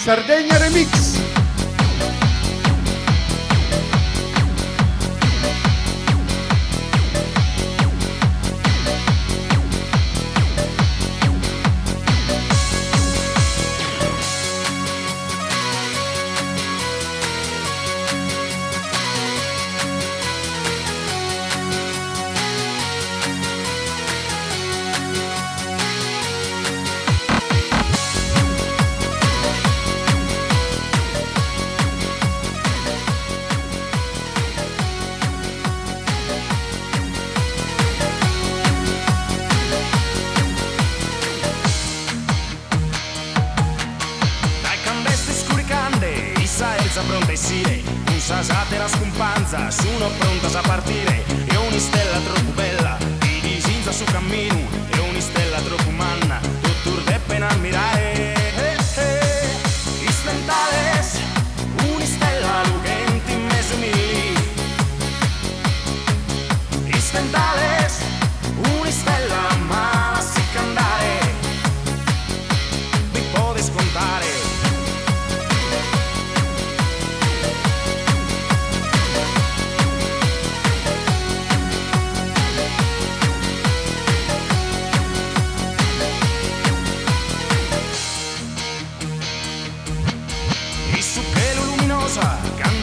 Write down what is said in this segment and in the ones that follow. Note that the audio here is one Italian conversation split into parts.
Sardegna Remix. Pronta e sire, un sasate la scumpanza, sono pronta a partire, e ogni stella troppo bella, di disinza su cammino, e ogni stella troppo manna, tutto de pena ammirare. Istentales, una stella lucente in mezzo mili. Istentales, una stella ma si candare, vi può scontare.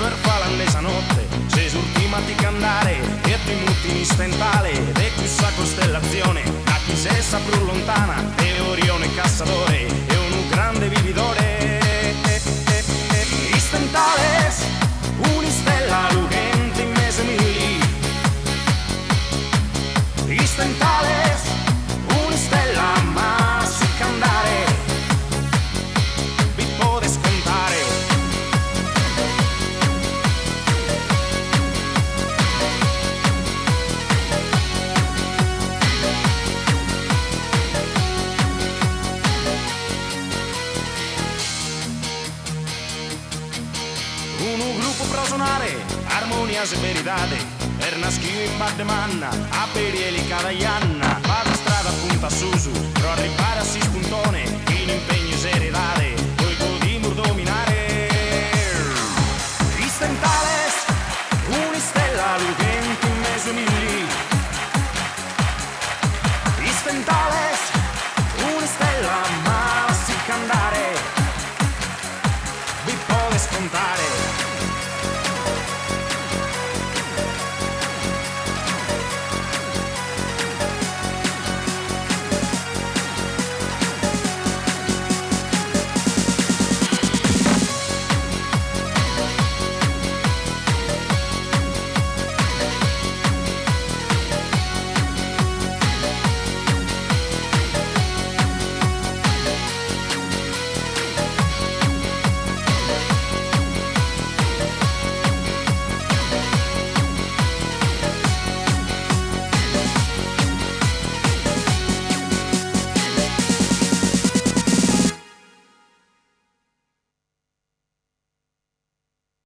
Quando er fa l'andesa notte, se surtimati candare e ti muti in stentale, e questa costellazione, a chi se sa più lontana, e Orione Cassatore, e un grande vividore. Istentales, una stella lucente in mezzo mili. Istentales, una stella ma si candare, vi può scontare. Un gruppo pro suonare, armonia e verità, per nascire in bad manna, a perieli cada ianna, vado strada punta su, pro arrivare a 6 spuntone, in impegno e serietà, poi godimur dominare. Istentales, una stella lucente in mezzo mili. Istentales, una stella ma si candare, vi può scontare.